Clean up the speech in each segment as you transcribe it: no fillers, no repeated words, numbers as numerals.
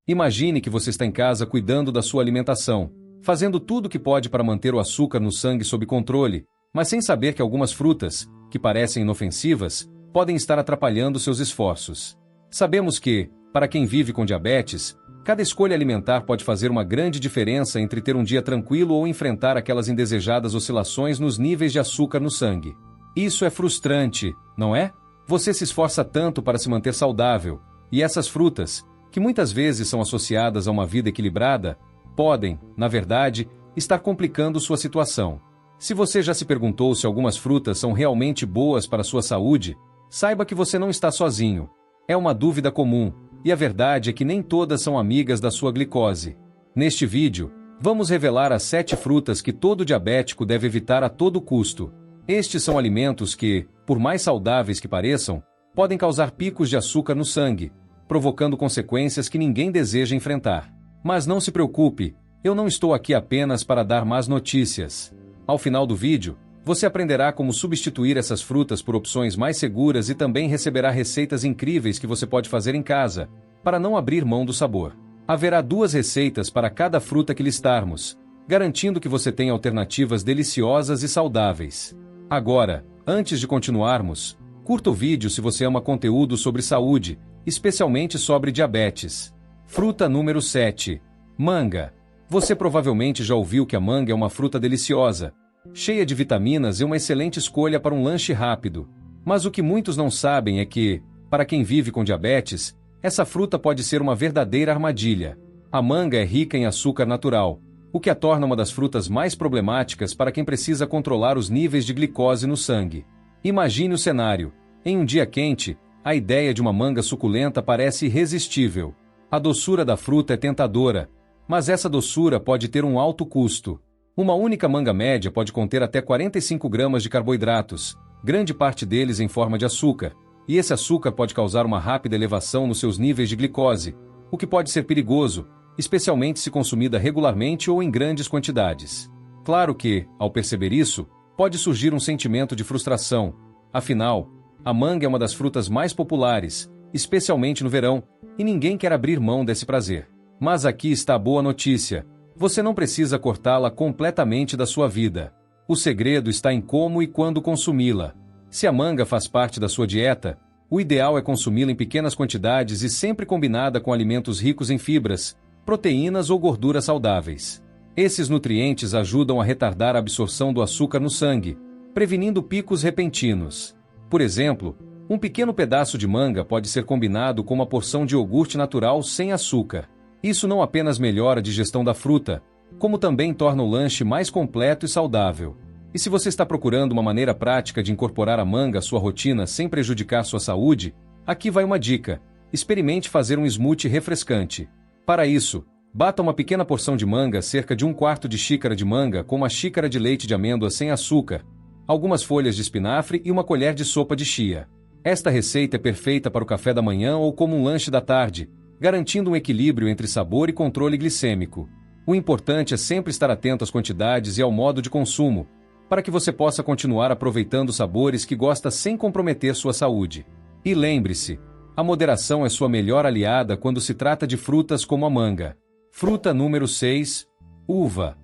Imagine que você está em casa cuidando da sua alimentação, fazendo tudo o que pode para manter o açúcar no sangue sob controle, mas sem saber que algumas frutas, que parecem inofensivas, podem estar atrapalhando seus esforços. Sabemos que, para quem vive com diabetes, cada escolha alimentar pode fazer uma grande diferença entre ter um dia tranquilo ou enfrentar aquelas indesejadas oscilações nos níveis de açúcar no sangue. Isso é frustrante, não é? Você se esforça tanto para se manter saudável, e essas frutas, que muitas vezes são associadas a uma vida equilibrada, podem, na verdade, estar complicando sua situação. Se você já se perguntou se algumas frutas são realmente boas para a sua saúde, saiba que você não está sozinho. É uma dúvida comum, e a verdade é que nem todas são amigas da sua glicose. Neste vídeo, vamos revelar as 7 frutas que todo diabético deve evitar a todo custo. Estes são alimentos que, por mais saudáveis que pareçam, podem causar picos de açúcar no sangue, provocando consequências que ninguém deseja enfrentar. Mas não se preocupe, eu não estou aqui apenas para dar más notícias. Ao final do vídeo, você aprenderá como substituir essas frutas por opções mais seguras e também receberá receitas incríveis que você pode fazer em casa, para não abrir mão do sabor. Haverá 2 receitas para cada fruta que listarmos, garantindo que você tenha alternativas deliciosas e saudáveis. Agora, antes de continuarmos, curta o vídeo se você ama conteúdo sobre saúde, especialmente sobre diabetes. Fruta número 7. Manga. Você provavelmente já ouviu que a manga é uma fruta deliciosa, cheia de vitaminas e uma excelente escolha para um lanche rápido. Mas o que muitos não sabem é que, para quem vive com diabetes, essa fruta pode ser uma verdadeira armadilha. A manga é rica em açúcar natural, o que a torna uma das frutas mais problemáticas para quem precisa controlar os níveis de glicose no sangue. Imagine o cenário. Em um dia quente, a ideia de uma manga suculenta parece irresistível. A doçura da fruta é tentadora, mas essa doçura pode ter um alto custo. Uma única manga média pode conter até 45 gramas de carboidratos, grande parte deles em forma de açúcar, e esse açúcar pode causar uma rápida elevação nos seus níveis de glicose, o que pode ser perigoso, especialmente se consumida regularmente ou em grandes quantidades. Claro que, ao perceber isso, pode surgir um sentimento de frustração. Afinal, a manga é uma das frutas mais populares, especialmente no verão, e ninguém quer abrir mão desse prazer. Mas aqui está a boa notícia. Você não precisa cortá-la completamente da sua vida. O segredo está em como e quando consumi-la. Se a manga faz parte da sua dieta, o ideal é consumi-la em pequenas quantidades e sempre combinada com alimentos ricos em fibras, proteínas ou gorduras saudáveis. Esses nutrientes ajudam a retardar a absorção do açúcar no sangue, prevenindo picos repentinos. Por exemplo, um pequeno pedaço de manga pode ser combinado com uma porção de iogurte natural sem açúcar. Isso não apenas melhora a digestão da fruta, como também torna o lanche mais completo e saudável. E se você está procurando uma maneira prática de incorporar a manga à sua rotina sem prejudicar sua saúde, aqui vai uma dica: experimente fazer um smoothie refrescante. Para isso, bata uma pequena porção de manga, cerca de 1/4 de xícara de manga com uma xícara de leite de amêndoa sem açúcar, algumas folhas de espinafre e uma colher de sopa de chia. Esta receita é perfeita para o café da manhã ou como um lanche da tarde, garantindo um equilíbrio entre sabor e controle glicêmico. O importante é sempre estar atento às quantidades e ao modo de consumo, para que você possa continuar aproveitando os sabores que gosta sem comprometer sua saúde. E lembre-se, a moderação é sua melhor aliada quando se trata de frutas como a manga. Fruta número 6. Uva.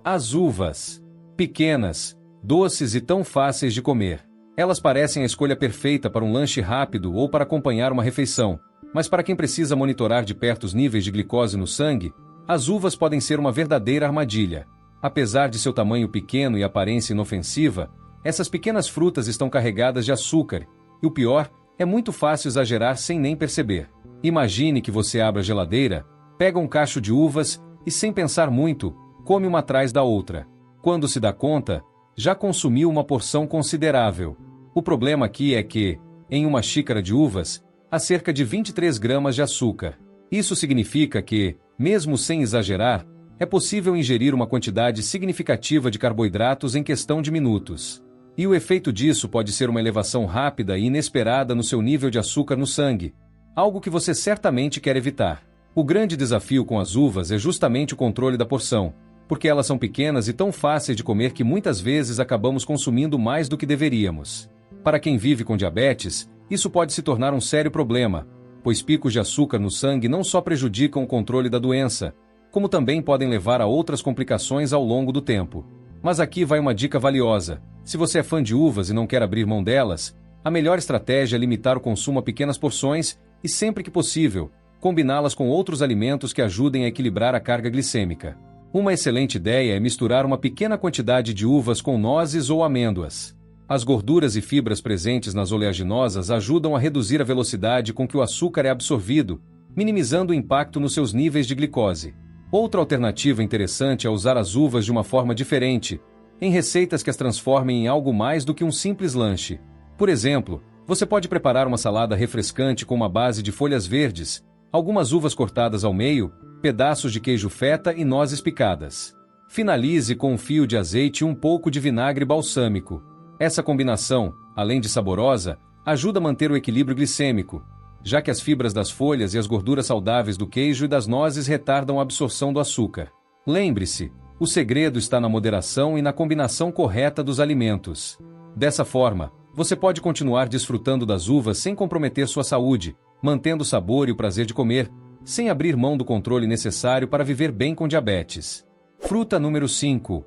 As uvas. Pequenas, doces e tão fáceis de comer. Elas parecem a escolha perfeita para um lanche rápido ou para acompanhar uma refeição. Mas para quem precisa monitorar de perto os níveis de glicose no sangue, as uvas podem ser uma verdadeira armadilha. Apesar de seu tamanho pequeno e aparência inofensiva, essas pequenas frutas estão carregadas de açúcar, e o pior, é muito fácil exagerar sem nem perceber. Imagine que você abre a geladeira, pega um cacho de uvas e, sem pensar muito, come uma atrás da outra. Quando se dá conta, já consumiu uma porção considerável. O problema aqui é que, em uma xícara de uvas, há cerca de 23 gramas de açúcar. Isso significa que, mesmo sem exagerar, é possível ingerir uma quantidade significativa de carboidratos em questão de minutos. E o efeito disso pode ser uma elevação rápida e inesperada no seu nível de açúcar no sangue, algo que você certamente quer evitar. O grande desafio com as uvas é justamente o controle da porção, porque elas são pequenas e tão fáceis de comer que muitas vezes acabamos consumindo mais do que deveríamos. Para quem vive com diabetes, isso pode se tornar um sério problema, pois picos de açúcar no sangue não só prejudicam o controle da doença, como também podem levar a outras complicações ao longo do tempo. Mas aqui vai uma dica valiosa: se você é fã de uvas e não quer abrir mão delas, a melhor estratégia é limitar o consumo a pequenas porções e, sempre que possível, combiná-las com outros alimentos que ajudem a equilibrar a carga glicêmica. Uma excelente ideia é misturar uma pequena quantidade de uvas com nozes ou amêndoas. As gorduras e fibras presentes nas oleaginosas ajudam a reduzir a velocidade com que o açúcar é absorvido, minimizando o impacto nos seus níveis de glicose. Outra alternativa interessante é usar as uvas de uma forma diferente, em receitas que as transformem em algo mais do que um simples lanche. Por exemplo, você pode preparar uma salada refrescante com uma base de folhas verdes, algumas uvas cortadas ao meio, pedaços de queijo feta e nozes picadas. Finalize com um fio de azeite e um pouco de vinagre balsâmico. Essa combinação, além de saborosa, ajuda a manter o equilíbrio glicêmico, já que as fibras das folhas e as gorduras saudáveis do queijo e das nozes retardam a absorção do açúcar. Lembre-se, o segredo está na moderação e na combinação correta dos alimentos. Dessa forma, você pode continuar desfrutando das uvas sem comprometer sua saúde, mantendo o sabor e o prazer de comer, sem abrir mão do controle necessário para viver bem com diabetes. Fruta número 5.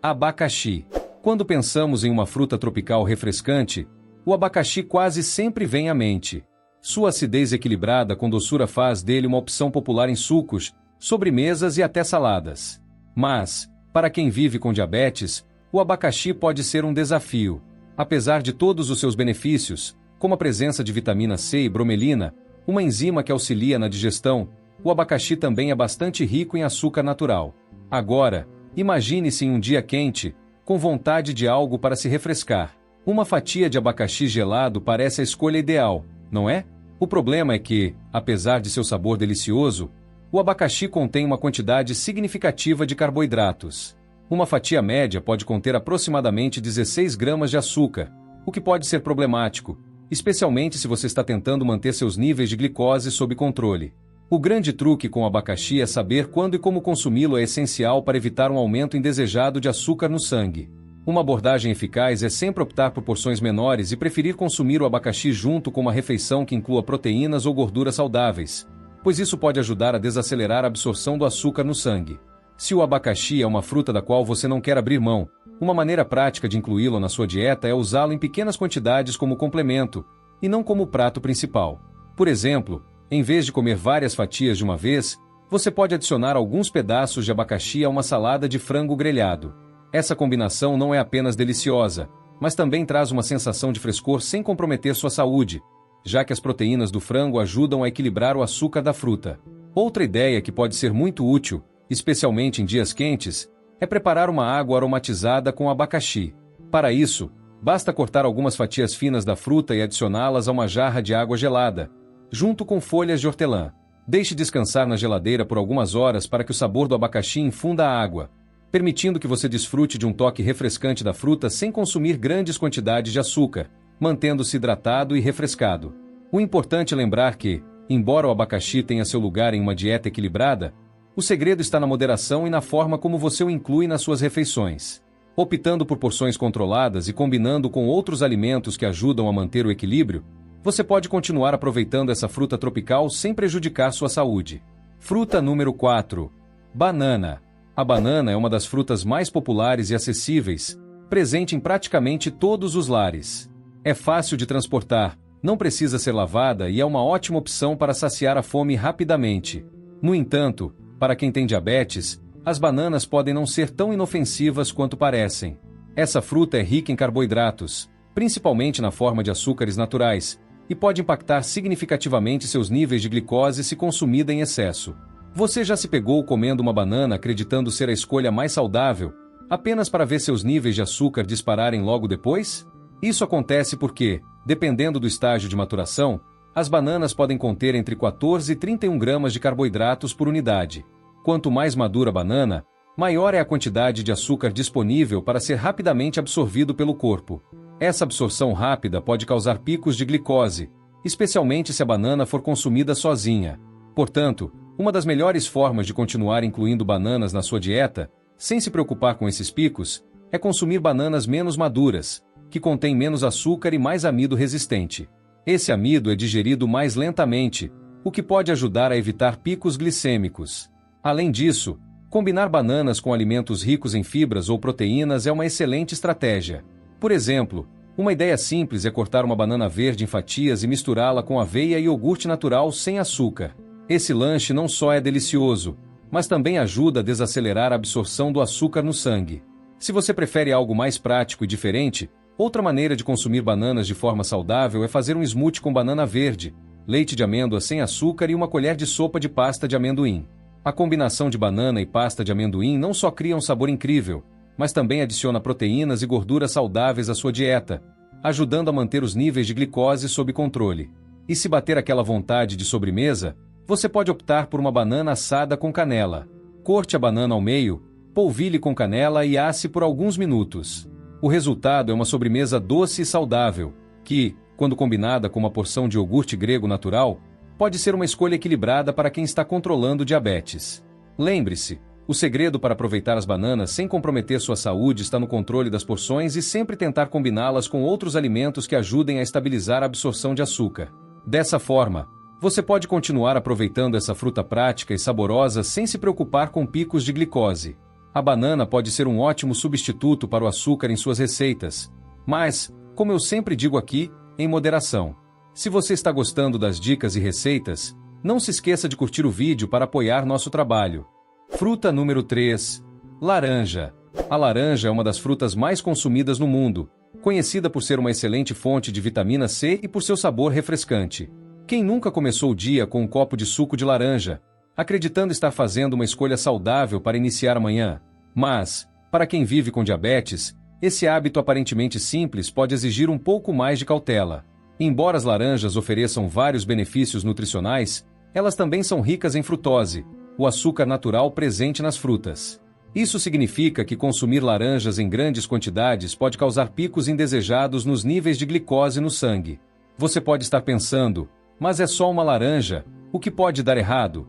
Abacaxi. Quando pensamos em uma fruta tropical refrescante, o abacaxi quase sempre vem à mente. Sua acidez equilibrada com doçura faz dele uma opção popular em sucos, sobremesas e até saladas. Mas, para quem vive com diabetes, o abacaxi pode ser um desafio. Apesar de todos os seus benefícios, como a presença de vitamina C e bromelina, uma enzima que auxilia na digestão, o abacaxi também é bastante rico em açúcar natural. Agora, imagine-se em um dia quente, com vontade de algo para se refrescar. Uma fatia de abacaxi gelado parece a escolha ideal, não é? O problema é que, apesar de seu sabor delicioso, o abacaxi contém uma quantidade significativa de carboidratos. Uma fatia média pode conter aproximadamente 16 gramas de açúcar, o que pode ser problemático, especialmente se você está tentando manter seus níveis de glicose sob controle. O grande truque com o abacaxi é saber quando e como consumi-lo é essencial para evitar um aumento indesejado de açúcar no sangue. Uma abordagem eficaz é sempre optar por porções menores e preferir consumir o abacaxi junto com uma refeição que inclua proteínas ou gorduras saudáveis, pois isso pode ajudar a desacelerar a absorção do açúcar no sangue. Se o abacaxi é uma fruta da qual você não quer abrir mão, uma maneira prática de incluí-lo na sua dieta é usá-lo em pequenas quantidades como complemento, e não como prato principal. Por exemplo, em vez de comer várias fatias de uma vez, você pode adicionar alguns pedaços de abacaxi a uma salada de frango grelhado. Essa combinação não é apenas deliciosa, mas também traz uma sensação de frescor sem comprometer sua saúde, já que as proteínas do frango ajudam a equilibrar o açúcar da fruta. Outra ideia que pode ser muito útil, especialmente em dias quentes, é preparar uma água aromatizada com abacaxi. Para isso, basta cortar algumas fatias finas da fruta e adicioná-las a uma jarra de água gelada, junto com folhas de hortelã. Deixe descansar na geladeira por algumas horas para que o sabor do abacaxi infunda a água, permitindo que você desfrute de um toque refrescante da fruta sem consumir grandes quantidades de açúcar, mantendo-se hidratado e refrescado. O importante é lembrar que, embora o abacaxi tenha seu lugar em uma dieta equilibrada, o segredo está na moderação e na forma como você o inclui nas suas refeições. Optando por porções controladas e combinando com outros alimentos que ajudam a manter o equilíbrio, você pode continuar aproveitando essa fruta tropical sem prejudicar sua saúde. Fruta número 4. Banana. A banana é uma das frutas mais populares e acessíveis, presente em praticamente todos os lares. É fácil de transportar, não precisa ser lavada e é uma ótima opção para saciar a fome rapidamente. No entanto, para quem tem diabetes, as bananas podem não ser tão inofensivas quanto parecem. Essa fruta é rica em carboidratos, principalmente na forma de açúcares naturais, e pode impactar significativamente seus níveis de glicose se consumida em excesso. Você já se pegou comendo uma banana acreditando ser a escolha mais saudável, apenas para ver seus níveis de açúcar dispararem logo depois? Isso acontece porque, dependendo do estágio de maturação, as bananas podem conter entre 14 e 31 gramas de carboidratos por unidade. Quanto mais madura a banana, maior é a quantidade de açúcar disponível para ser rapidamente absorvido pelo corpo. Essa absorção rápida pode causar picos de glicose, especialmente se a banana for consumida sozinha. Portanto, uma das melhores formas de continuar incluindo bananas na sua dieta, sem se preocupar com esses picos, é consumir bananas menos maduras, que contêm menos açúcar e mais amido resistente. Esse amido é digerido mais lentamente, o que pode ajudar a evitar picos glicêmicos. Além disso, combinar bananas com alimentos ricos em fibras ou proteínas é uma excelente estratégia. Por exemplo, uma ideia simples é cortar uma banana verde em fatias e misturá-la com aveia e iogurte natural sem açúcar. Esse lanche não só é delicioso, mas também ajuda a desacelerar a absorção do açúcar no sangue. Se você prefere algo mais prático e diferente, outra maneira de consumir bananas de forma saudável é fazer um smoothie com banana verde, leite de amêndoa sem açúcar e uma colher de sopa de pasta de amendoim. A combinação de banana e pasta de amendoim não só cria um sabor incrível, mas também adiciona proteínas e gorduras saudáveis à sua dieta, ajudando a manter os níveis de glicose sob controle. E se bater aquela vontade de sobremesa, você pode optar por uma banana assada com canela. Corte a banana ao meio, polvilhe com canela e asse por alguns minutos. O resultado é uma sobremesa doce e saudável, que, quando combinada com uma porção de iogurte grego natural, pode ser uma escolha equilibrada para quem está controlando diabetes. Lembre-se, o segredo para aproveitar as bananas sem comprometer sua saúde está no controle das porções e sempre tentar combiná-las com outros alimentos que ajudem a estabilizar a absorção de açúcar. Dessa forma, você pode continuar aproveitando essa fruta prática e saborosa sem se preocupar com picos de glicose. A banana pode ser um ótimo substituto para o açúcar em suas receitas, mas, como eu sempre digo aqui, em moderação. Se você está gostando das dicas e receitas, não se esqueça de curtir o vídeo para apoiar nosso trabalho. Fruta número 3. Laranja. A laranja é uma das frutas mais consumidas no mundo, conhecida por ser uma excelente fonte de vitamina C e por seu sabor refrescante. Quem nunca começou o dia com um copo de suco de laranja, acreditando estar fazendo uma escolha saudável para iniciar a manhã? Mas, para quem vive com diabetes, esse hábito aparentemente simples pode exigir um pouco mais de cautela. Embora as laranjas ofereçam vários benefícios nutricionais, elas também são ricas em frutose, o açúcar natural presente nas frutas. Isso significa que consumir laranjas em grandes quantidades pode causar picos indesejados nos níveis de glicose no sangue. Você pode estar pensando, mas é só uma laranja, o que pode dar errado?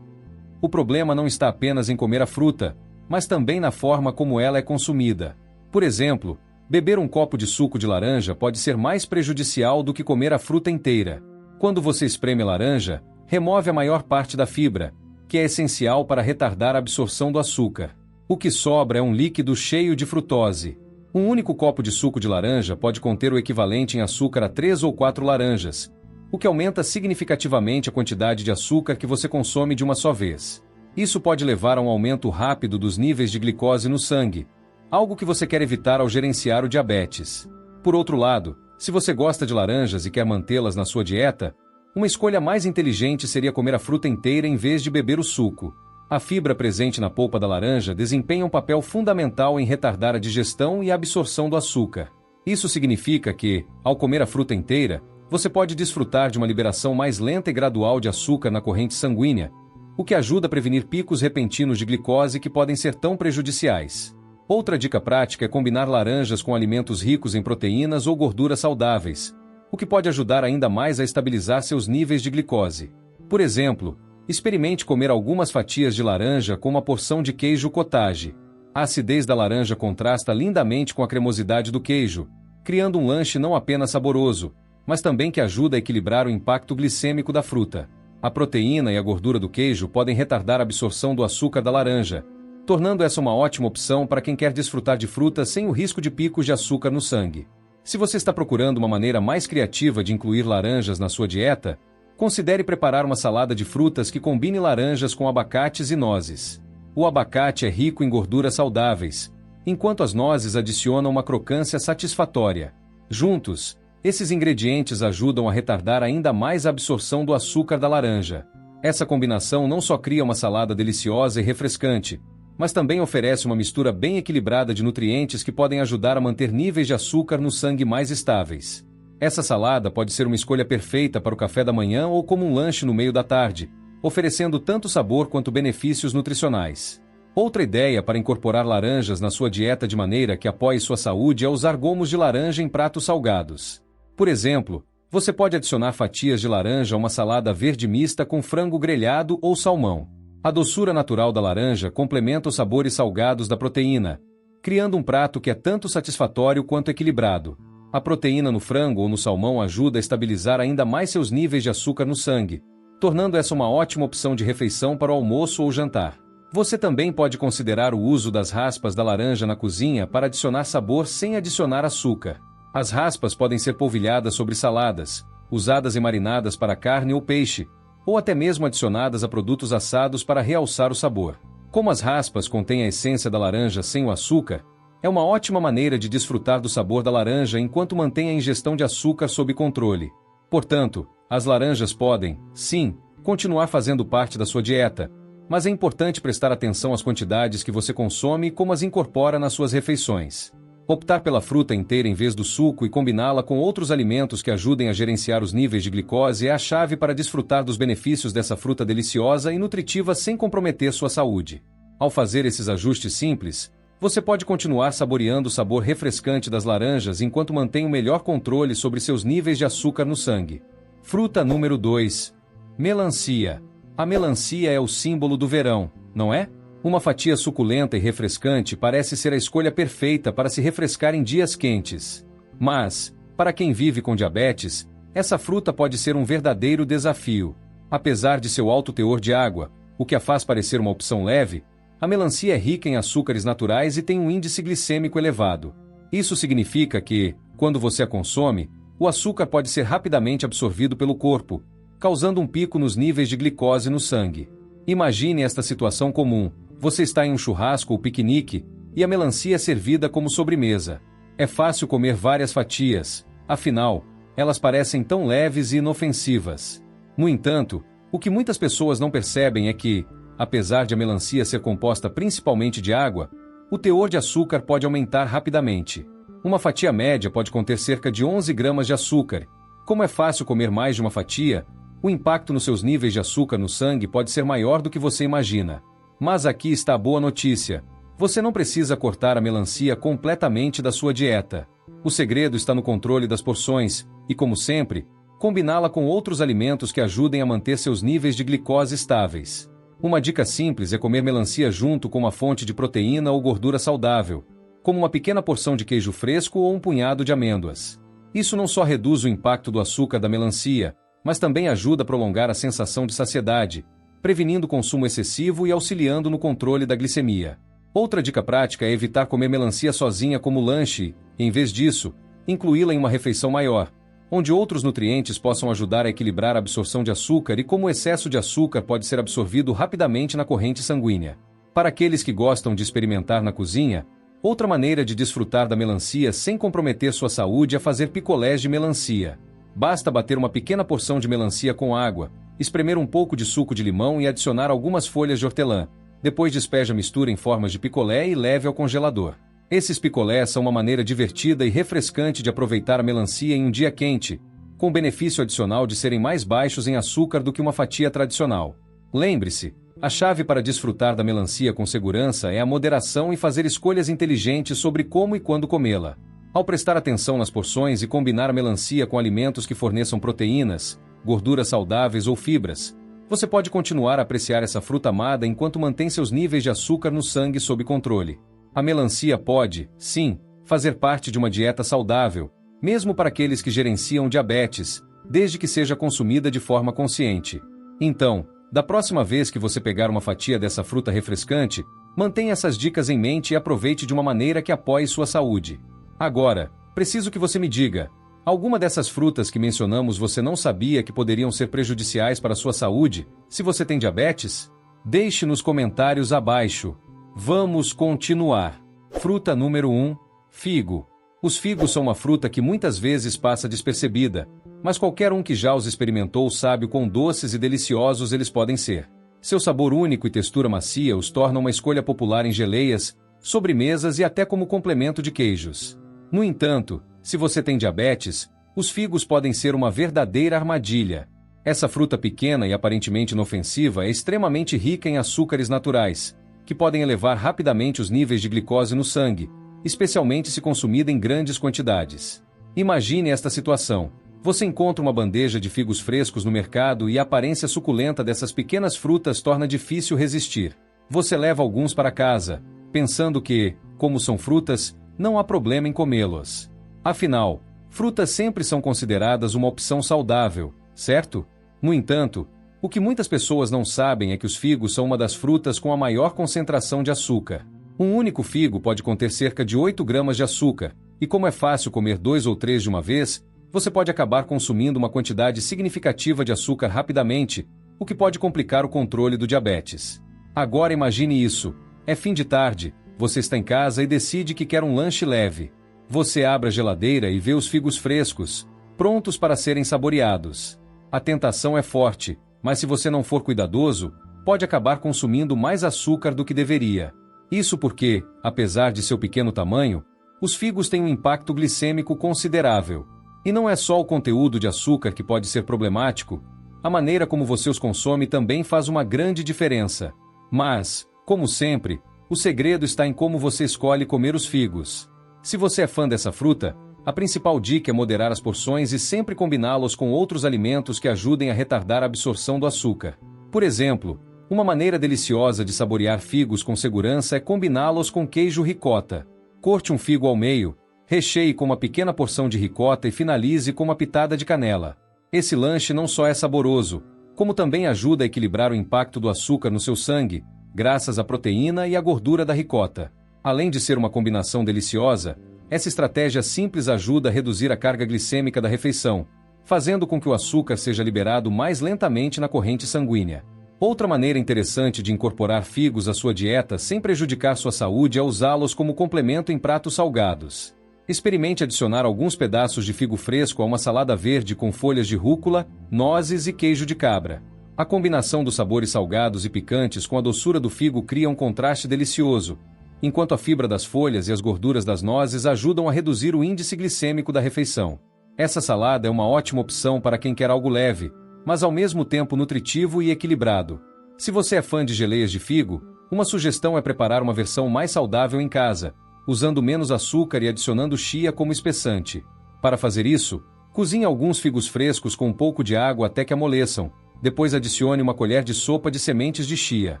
O problema não está apenas em comer a fruta, mas também na forma como ela é consumida. Por exemplo, beber um copo de suco de laranja pode ser mais prejudicial do que comer a fruta inteira. Quando você espreme a laranja, remove a maior parte da fibra, que é essencial para retardar a absorção do açúcar. O que sobra é um líquido cheio de frutose. Um único copo de suco de laranja pode conter o equivalente em açúcar a 3 ou 4 laranjas, o que aumenta significativamente a quantidade de açúcar que você consome de uma só vez. Isso pode levar a um aumento rápido dos níveis de glicose no sangue, algo que você quer evitar ao gerenciar o diabetes. Por outro lado, se você gosta de laranjas e quer mantê-las na sua dieta, uma escolha mais inteligente seria comer a fruta inteira em vez de beber o suco. A fibra presente na polpa da laranja desempenha um papel fundamental em retardar a digestão e a absorção do açúcar. Isso significa que, ao comer a fruta inteira, você pode desfrutar de uma liberação mais lenta e gradual de açúcar na corrente sanguínea, o que ajuda a prevenir picos repentinos de glicose que podem ser tão prejudiciais. Outra dica prática é combinar laranjas com alimentos ricos em proteínas ou gorduras saudáveis, o que pode ajudar ainda mais a estabilizar seus níveis de glicose. Por exemplo, experimente comer algumas fatias de laranja com uma porção de queijo cottage. A acidez da laranja contrasta lindamente com a cremosidade do queijo, criando um lanche não apenas saboroso, mas também que ajuda a equilibrar o impacto glicêmico da fruta. A proteína e a gordura do queijo podem retardar a absorção do açúcar da laranja, tornando essa uma ótima opção para quem quer desfrutar de frutas sem o risco de picos de açúcar no sangue. Se você está procurando uma maneira mais criativa de incluir laranjas na sua dieta, considere preparar uma salada de frutas que combine laranjas com abacates e nozes. O abacate é rico em gorduras saudáveis, enquanto as nozes adicionam uma crocância satisfatória. Juntos, esses ingredientes ajudam a retardar ainda mais a absorção do açúcar da laranja. Essa combinação não só cria uma salada deliciosa e refrescante, mas também oferece uma mistura bem equilibrada de nutrientes que podem ajudar a manter níveis de açúcar no sangue mais estáveis. Essa salada pode ser uma escolha perfeita para o café da manhã ou como um lanche no meio da tarde, oferecendo tanto sabor quanto benefícios nutricionais. Outra ideia para incorporar laranjas na sua dieta de maneira que apoie sua saúde é usar gomos de laranja em pratos salgados. Por exemplo, você pode adicionar fatias de laranja a uma salada verde mista com frango grelhado ou salmão. A doçura natural da laranja complementa os sabores salgados da proteína, criando um prato que é tanto satisfatório quanto equilibrado. A proteína no frango ou no salmão ajuda a estabilizar ainda mais seus níveis de açúcar no sangue, tornando essa uma ótima opção de refeição para o almoço ou jantar. Você também pode considerar o uso das raspas da laranja na cozinha para adicionar sabor sem adicionar açúcar. As raspas podem ser polvilhadas sobre saladas, usadas e marinadas para carne ou peixe, ou até mesmo adicionadas a produtos assados para realçar o sabor. Como as raspas contêm a essência da laranja sem o açúcar, é uma ótima maneira de desfrutar do sabor da laranja enquanto mantém a ingestão de açúcar sob controle. Portanto, as laranjas podem, sim, continuar fazendo parte da sua dieta, mas é importante prestar atenção às quantidades que você consome e como as incorpora nas suas refeições. Optar pela fruta inteira em vez do suco e combiná-la com outros alimentos que ajudem a gerenciar os níveis de glicose é a chave para desfrutar dos benefícios dessa fruta deliciosa e nutritiva sem comprometer sua saúde. Ao fazer esses ajustes simples, você pode continuar saboreando o sabor refrescante das laranjas enquanto mantém o melhor controle sobre seus níveis de açúcar no sangue. Fruta número 2. Melancia. A melancia é o símbolo do verão, não é? Uma fatia suculenta e refrescante parece ser a escolha perfeita para se refrescar em dias quentes. Mas, para quem vive com diabetes, essa fruta pode ser um verdadeiro desafio. Apesar de seu alto teor de água, o que a faz parecer uma opção leve, a melancia é rica em açúcares naturais e tem um índice glicêmico elevado. Isso significa que, quando você a consome, o açúcar pode ser rapidamente absorvido pelo corpo, causando um pico nos níveis de glicose no sangue. Imagine esta situação comum. Você está em um churrasco ou piquenique, e a melancia é servida como sobremesa. É fácil comer várias fatias, afinal, elas parecem tão leves e inofensivas. No entanto, o que muitas pessoas não percebem é que, apesar de a melancia ser composta principalmente de água, o teor de açúcar pode aumentar rapidamente. Uma fatia média pode conter cerca de 11 gramas de açúcar. Como é fácil comer mais de uma fatia, o impacto nos seus níveis de açúcar no sangue pode ser maior do que você imagina. Mas aqui está a boa notícia. Você não precisa cortar a melancia completamente da sua dieta. O segredo está no controle das porções e, como sempre, combiná-la com outros alimentos que ajudem a manter seus níveis de glicose estáveis. Uma dica simples é comer melancia junto com uma fonte de proteína ou gordura saudável, como uma pequena porção de queijo fresco ou um punhado de amêndoas. Isso não só reduz o impacto do açúcar da melancia, mas também ajuda a prolongar a sensação de saciedade, prevenindo o consumo excessivo e auxiliando no controle da glicemia. Outra dica prática é evitar comer melancia sozinha como lanche e, em vez disso, incluí-la em uma refeição maior, onde outros nutrientes possam ajudar a equilibrar a absorção de açúcar e como o excesso de açúcar pode ser absorvido rapidamente na corrente sanguínea. Para aqueles que gostam de experimentar na cozinha, outra maneira de desfrutar da melancia sem comprometer sua saúde é fazer picolés de melancia. Basta bater uma pequena porção de melancia com água, espremer um pouco de suco de limão e adicionar algumas folhas de hortelã. Depois despeje a mistura em formas de picolé e leve ao congelador. Esses picolés são uma maneira divertida e refrescante de aproveitar a melancia em um dia quente, com o benefício adicional de serem mais baixos em açúcar do que uma fatia tradicional. Lembre-se, a chave para desfrutar da melancia com segurança é a moderação e fazer escolhas inteligentes sobre como e quando comê-la. Ao prestar atenção nas porções e combinar a melancia com alimentos que forneçam proteínas, gorduras saudáveis ou fibras, você pode continuar a apreciar essa fruta amada enquanto mantém seus níveis de açúcar no sangue sob controle. A melancia pode, sim, fazer parte de uma dieta saudável, mesmo para aqueles que gerenciam diabetes, desde que seja consumida de forma consciente. Então, da próxima vez que você pegar uma fatia dessa fruta refrescante, mantenha essas dicas em mente e aproveite de uma maneira que apoie sua saúde. Agora, preciso que você me diga, alguma dessas frutas que mencionamos você não sabia que poderiam ser prejudiciais para a sua saúde, se você tem diabetes? Deixe nos comentários abaixo. Vamos continuar. Fruta número 1. Figo. Os figos são uma fruta que muitas vezes passa despercebida, mas qualquer um que já os experimentou sabe o quão doces e deliciosos eles podem ser. Seu sabor único e textura macia os tornam uma escolha popular em geleias, sobremesas e até como complemento de queijos. No entanto, se você tem diabetes, os figos podem ser uma verdadeira armadilha. Essa fruta pequena e aparentemente inofensiva é extremamente rica em açúcares naturais, que podem elevar rapidamente os níveis de glicose no sangue, especialmente se consumida em grandes quantidades. Imagine esta situação. Você encontra uma bandeja de figos frescos no mercado e a aparência suculenta dessas pequenas frutas torna difícil resistir. Você leva alguns para casa, pensando que, como são frutas, não há problema em comê-los. Afinal, Frutas sempre são consideradas uma opção saudável, certo? No entanto, o que muitas pessoas não sabem é que os figos são uma das frutas com a maior concentração de açúcar. Um único figo pode conter cerca de 8 gramas de açúcar, e como é fácil comer 2 ou 3 de uma vez, você pode acabar consumindo uma quantidade significativa de açúcar rapidamente, o que pode complicar o controle do diabetes. Agora imagine isso. É fim de tarde, você está em casa e decide que quer um lanche leve. Você abre a geladeira e vê os figos frescos, prontos para serem saboreados. A tentação é forte, mas se você não for cuidadoso, pode acabar consumindo mais açúcar do que deveria. Isso porque, apesar de seu pequeno tamanho, os figos têm um impacto glicêmico considerável. E não é só o conteúdo de açúcar que pode ser problemático, a maneira como você os consome também faz uma grande diferença. Mas, como sempre, o segredo está em como você escolhe comer os figos. Se você é fã dessa fruta, a principal dica é moderar as porções e sempre combiná-los com outros alimentos que ajudem a retardar a absorção do açúcar. Por exemplo, uma maneira deliciosa de saborear figos com segurança é combiná-los com queijo ricota. Corte um figo ao meio, recheie com uma pequena porção de ricota e finalize com uma pitada de canela. Esse lanche não só é saboroso, como também ajuda a equilibrar o impacto do açúcar no seu sangue, graças à proteína e à gordura da ricota. Além de ser uma combinação deliciosa, essa estratégia simples ajuda a reduzir a carga glicêmica da refeição, fazendo com que o açúcar seja liberado mais lentamente na corrente sanguínea. Outra maneira interessante de incorporar figos à sua dieta sem prejudicar sua saúde é usá-los como complemento em pratos salgados. Experimente adicionar alguns pedaços de figo fresco a uma salada verde com folhas de rúcula, nozes e queijo de cabra. A combinação dos sabores salgados e picantes com a doçura do figo cria um contraste delicioso, enquanto a fibra das folhas e as gorduras das nozes ajudam a reduzir o índice glicêmico da refeição. Essa salada é uma ótima opção para quem quer algo leve, mas ao mesmo tempo nutritivo e equilibrado. Se você é fã de geleias de figo, uma sugestão é preparar uma versão mais saudável em casa, usando menos açúcar e adicionando chia como espessante. Para fazer isso, cozinhe alguns figos frescos com um pouco de água até que amoleçam. Depois adicione uma colher de sopa de sementes de chia.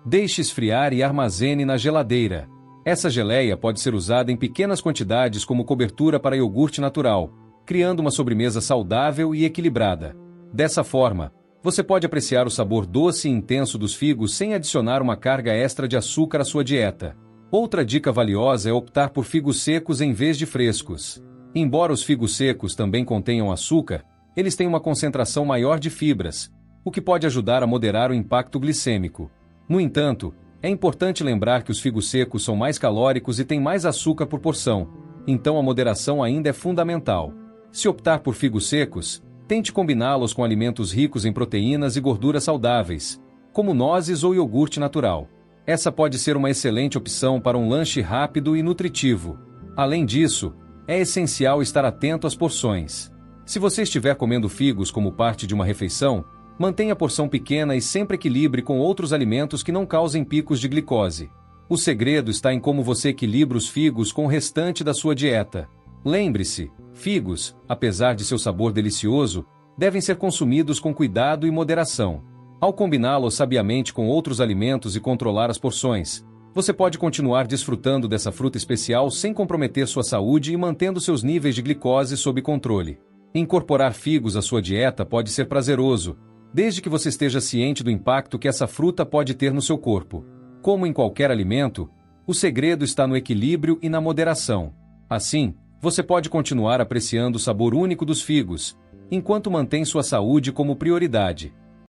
Deixe esfriar e armazene na geladeira. Essa geleia pode ser usada em pequenas quantidades como cobertura para iogurte natural, criando uma sobremesa saudável e equilibrada. Dessa forma, você pode apreciar o sabor doce e intenso dos figos sem adicionar uma carga extra de açúcar à sua dieta. Outra dica valiosa é optar por figos secos em vez de frescos. Embora os figos secos também contenham açúcar, eles têm uma concentração maior de fibras, o que pode ajudar a moderar o impacto glicêmico. No entanto, é importante lembrar que os figos secos são mais calóricos e têm mais açúcar por porção, então a moderação ainda é fundamental. Se optar por figos secos, tente combiná-los com alimentos ricos em proteínas e gorduras saudáveis, como nozes ou iogurte natural. Essa pode ser uma excelente opção para um lanche rápido e nutritivo. Além disso, é essencial estar atento às porções. Se você estiver comendo figos como parte de uma refeição, mantenha a porção pequena e sempre equilibre com outros alimentos que não causem picos de glicose. O segredo está em como você equilibra os figos com o restante da sua dieta. Lembre-se, figos, apesar de seu sabor delicioso, devem ser consumidos com cuidado e moderação. Ao combiná-los sabiamente com outros alimentos e controlar as porções, você pode continuar desfrutando dessa fruta especial sem comprometer sua saúde e mantendo seus níveis de glicose sob controle. Incorporar figos à sua dieta pode ser prazeroso, desde que você esteja ciente do impacto que essa fruta pode ter no seu corpo. Como em qualquer alimento, o segredo está no equilíbrio e na moderação. Assim, você pode continuar apreciando o sabor único dos figos, enquanto mantém sua saúde como prioridade.